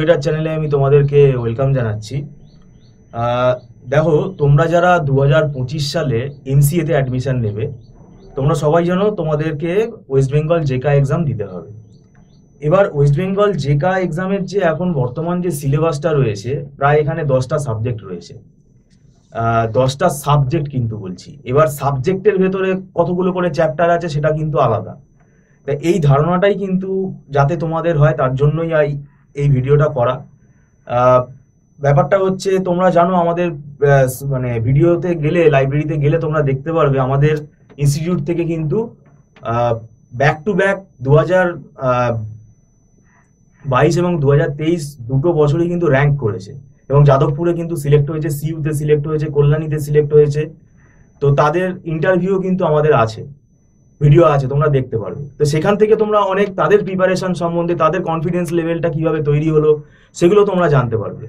Innovator চ্যানেলে আমি তোমাদেরকে ওয়েলকাম জানাচ্ছি। দেখো, তোমরা যারা 2025 সালে এমসিএতে অ্যাডমিশন নেবে, তোমরা সবাই জানো তোমাদেরকে ওয়েস্ট বেঙ্গল জেকা এক্সাম দিতে হবে। এবার ওয়েস্ট বেঙ্গল জেকা এক্সামের যে এখন বর্তমান যে সিলেবাসটা রয়েছে, প্রায় এখানে 10টা সাবজেক্ট রয়েছে। 10টা সাবজেক্ট কিন্তু বলছি, এবার সাবজেক্টের ভেতরে কতগুলো করে চ্যাপ্টার আছে সেটা কিন্তু আলাদা। এই ধারণাটাই কিন্তু যাতে তোমাদের হয় তার জন্যই এই ভিডিওটা করা। ব্যাপারটা হচ্ছে, তোমরা জানো আমাদের মানে ভিডিওতে গেলে, লাইব্রেরিতে গেলে তোমরা দেখতে পারবে আমাদের ইনস্টিটিউট থেকে কিন্তু ব্যাক টু ব্যাক 2022 এবং 2023 দুটো বছরই কিন্তু র্যাঙ্ক করেছে, এবং যাদবপুরে কিন্তু সিলেক্ট হয়েছে, সিইউতে সিলেক্ট হয়েছে, কল্যাণীতে সিলেক্ট হয়েছে। তো তাদের ইন্টারভিউ কিন্তু আমাদের আছে, ভিডিও আছে, তোমরা দেখতে পারবে। তো সেখান থেকে তোমরা অনেক তাদের প্রিপারেশন সম্বন্ধে, তাদের কনফিডেন্স লেভেলটা কিভাবে তৈরি হলো সেগুলো তোমরা জানতে পারবে।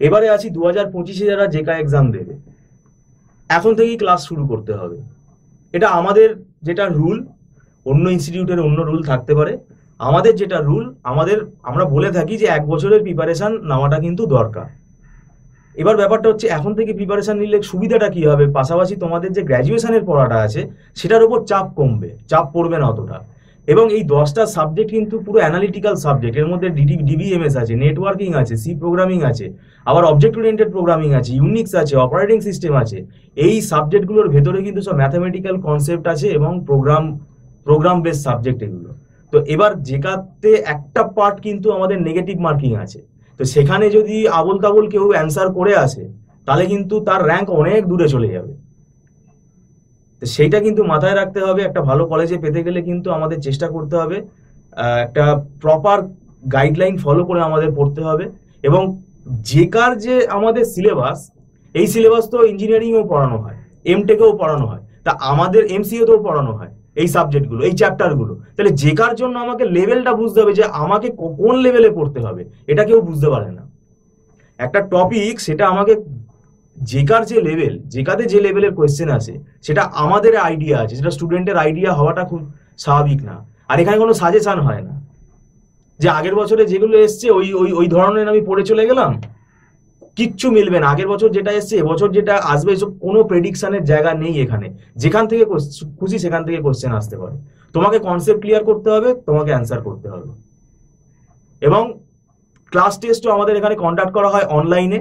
এবারে আছি 2025-এ যারা জেকা এক্সাম দেবে, এখন থেকেই ক্লাস শুরু করতে হবে। এটা আমাদের যেটা রুল, অন্য ইনস্টিটিউটের অন্য রুল থাকতে পারে, আমাদের যেটা রুল, আমরা বলে থাকি যে 1 বছরের প্রিপারেশন নেওয়াটা কিন্তু দরকার। এবার ব্যাপারটা হচ্ছে, এখন থেকে প্রিপারেশন নিলে সুবিধাটা কি হবে, পাশাপাশি তোমাদের যে গ্র্যাজুয়েশনের পড়াটা আছে সেটার উপর চাপ কমবে, চাপ পড়বে না অতটা। এবং এই 10টা সাবজেক্ট কিন্তু পুরো অ্যানালিটিক্যাল সাবজেক্ট, এর মধ্যে ডিবিএমএস আছে, নেটওয়ার্কিং আছে, সি প্রোগ্রামিং আছে, আবার অবজেক্ট ওরিয়েন্টেড প্রোগ্রামিং আছে, ইউনিক্স আছে, অপারেটিং সিস্টেম আছে। এই সাবজেক্টগুলোর ভেতরে কিন্তু সব ম্যাথামেটিক্যাল কনসেপ্ট আছে এবং প্রোগ্রাম বেস সাবজেক্ট এগুলো। তো এবার জেকাতে একটা পার্ট কিন্তু আমাদের নেগেটিভ মার্কিং আছে। তো সেখানে যদি আবল তাবল কেউ অ্যান্সার করে আসে, তাহলে কিন্তু তার র্যাঙ্ক অনেক দূরে চলে যাবে। তো সেইটা কিন্তু মাথায় রাখতে হবে। একটা ভালো কলেজে পেতে গেলে কিন্তু আমাদের চেষ্টা করতে হবে, একটা প্রপার গাইডলাইন ফলো করে আমাদের পড়তে হবে। এবং জেকার যে আমাদের সিলেবাস, এই সিলেবাস তো ইঞ্জিনিয়ারিংও পড়ানো হয়, এমটেকেও পড়ানো হয়, তা আমাদের এমসিএতেও পড়ানো হয় এই সাবজেক্টগুলো, এই চ্যাপ্টারগুলো। তাহলে জেকার জন্য আমাকে লেভেলটা বুঝতে হবে যে আমাকে কোন লেভেলে পড়তে হবে, এটা কেউ বুঝতে পারে না। একটা টপিক, সেটা আমাকে জেকার যে লেভেল, জেকাতে যে লেভেলের কোয়েশ্চেন আছে সেটা আমাদের আইডিয়া আছে, সেটা স্টুডেন্টের আইডিয়া হওয়াটা খুব স্বাভাবিক না। আর এখানে কোনো সাজেশন হয় না যে আগের বছরে যেগুলো এসছে ওই ওই ওই ধরনের আমি পড়ে চলে গেলাম, কিচ্ছু মিলবে না। আগের বছর যেটা এসছে এবছর যেটা আসবে, এসব কোনো প্রেডিকশনের জায়গা নেই এখানে। যেখান থেকে খুশি সেখান থেকে কোয়েশ্চেন আসতে পারে। তোমাকে কনসেপ্ট ক্লিয়ার করতে হবে, তোমাকে অ্যান্সার করতে হবে। এবং ক্লাস টেস্টও আমাদের এখানে কন্ডাক্ট করা হয় অনলাইনে,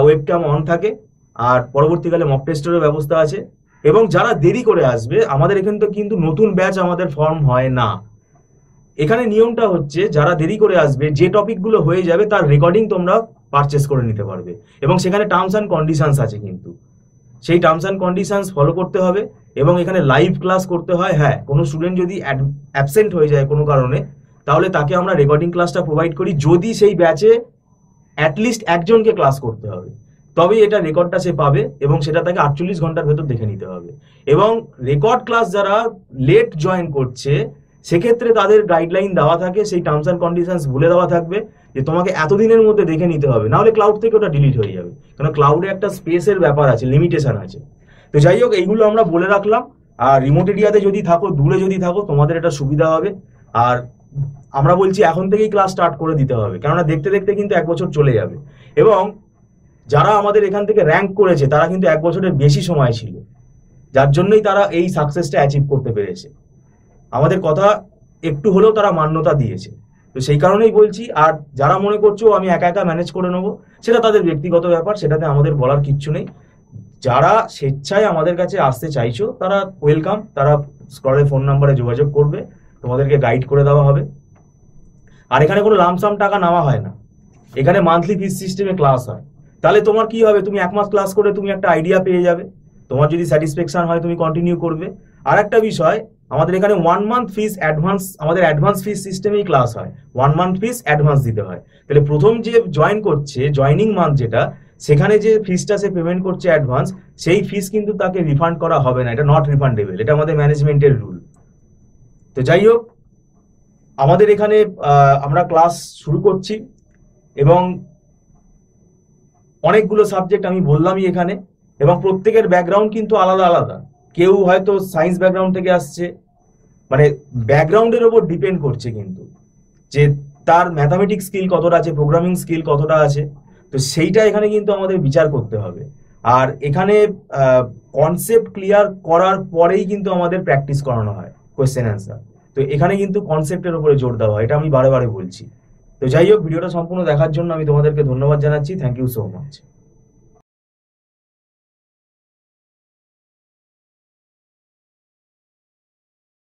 ওয়েবক্যাম অন থাকে, আর পরবর্তীকালে মক টেস্টেরও ব্যবস্থা আছে। এবং যারা দেরি করে আসবে, আমাদের এখানে তো কিন্তু নতুন ব্যাচ আমাদের ফর্ম হয় না। এখানে নিয়মটা হচ্ছে, যারা দেরি করে আসবে, যে টপিকগুলো হয়ে যাবে তার রেকর্ডিং তোমরা পারচেস করে নিতে পারবে, এবং সেখানে টার্মস অ্যান্ড কন্ডিশনস আছে কিন্তু সেই টার্মস অ্যান্ড কন্ডিশনস ফলো করতে হবে। এবং এখানে লাইভ ক্লাস করতে হয়। হ্যাঁ, কোনো স্টুডেন্ট যদি অ্যাবসেন্ট হয়ে যায় কোনো কারণে, তাহলে তাকে আমরা রেকর্ডিং ক্লাসটা প্রোভাইড করি, যদি সেই ব্যাচে অ্যাটলিস্ট একজনকে ক্লাস করতে হবে, তবেই এটা রেকর্ডটা সে পাবে, এবং সেটা তাকে 48 ঘন্টার ভেতর দেখে নিতে হবে। এবং রেকর্ড ক্লাস যারা লেট জয়েন করছে, সেক্ষেত্রে তাদের গাইডলাইন দেওয়া থাকে, সেই টার্মস অ্যান্ড কন্ডিশনস বলে দেওয়া থাকবে যে তোমাকে এতদিনের মধ্যে দেখে নিতে হবে, নাহলে ক্লাউড থেকে ওটা ডিলিট হয়ে যাবে। কারণ ক্লাউডে একটা স্পেসের ব্যাপার আছে, লিমিটেশন আছে। তো যাই হোক, এইগুলো আমরা বলে রাখলাম। আর রিমোট এরিয়াতে যদি থাকো, দূরে যদি থাকো, তোমাদের এটা সুবিধা হবে। আর আমরা বলছি এখন থেকেই ক্লাস স্টার্ট করে দিতে হবে, কেননা দেখতে দেখতে কিন্তু 1 বছর চলে যাবে। এবং যারা আমাদের এখান থেকে র্যাঙ্ক করেছে তারা কিন্তু 1 বছরের বেশি সময় ছিল, যার জন্যই তারা এই সাকসেসটা অ্যাচিভ করতে পেরেছে। আমাদের কথা একটু হলেও তারা মান্যতা দিয়েছে। তো সেই কারণেই বলছি। আর যারা মনে করছো আমি একা একা ম্যানেজ করে নেবো, সেটা তাদের ব্যক্তিগত ব্যাপার, সেটাতে আমাদের বলার কিচ্ছু নেই। যারা স্বেচ্ছায় আমাদের কাছে আসতে চাইছো তারা ওয়েলকাম, তারা স্ক্রলে ফোন নাম্বারে যোগাযোগ করবে, তোমাদেরকে গাইড করে দেওয়া হবে। আর এখানে কোনো লামসাম টাকা নেওয়া হয় না, এখানে মান্থলি ফিস সিস্টেমে ক্লাস হয়। তাহলে তোমার কি হবে, তুমি 1 মাস ক্লাস করে তুমি একটা আইডিয়া পেয়ে যাবে। তোমার যদি স্যাটিসফ্যাকশন হয় তুমি কন্টিনিউ করবে। আর একটা বিষয়, আমাদের এখানে 1 মান্থ ফিস অ্যাডভান্স, আমাদের অ্যাডভান্স ফিস সিস্টেমেই ক্লাস হয়। 1 মান্থ ফিস অ্যাডভান্স দিতে হয়। তাহলে প্রথম যে জয়েন করছে, জয়নিং মান্থ যেটা, সেখানে যে ফিসটা সে পেমেন্ট করছে অ্যাডভান্স, সেই ফিস কিন্তু তাকে রিফান্ড করা হবে না, এটা নট রিফান্ডেবল, এটা আমাদের ম্যানেজমেন্টের রুল। তো যাই হোক, আমাদের এখানে আমরা ক্লাস শুরু করছি, এবং অনেকগুলো সাবজেক্ট আমি বললামই এখানে, এবং প্রত্যেকের ব্যাকগ্রাউন্ড কিন্তু আলাদা আলাদা। কেউ হয়তো সায়েন্স ব্যাকগ্রাউন্ড থেকে আসছে, মানে ব্যাকগ্রাউন্ডের ওপর ডিপেন্ড করছে কিন্তু, যে তার ম্যাথামেটিক্স স্কিল কতটা আছে, প্রোগ্রামিং স্কিল কতটা আছে, তো সেইটা এখানে কিন্তু আমাদের বিচার করতে হবে। আর এখানে কনসেপ্ট ক্লিয়ার করার পরেই কিন্তু আমাদের প্র্যাকটিস করানো হয় কোয়েশ্চেন অ্যান্সার। তো এখানে কিন্তু কনসেপ্টের উপরে জোর দেওয়া হয়, এটা আমি বারে বারে বলছি। তো যাই হোক, ভিডিওটা সম্পূর্ণ দেখার জন্য আমি তোমাদেরকে ধন্যবাদ জানাচ্ছি। Thank you so much.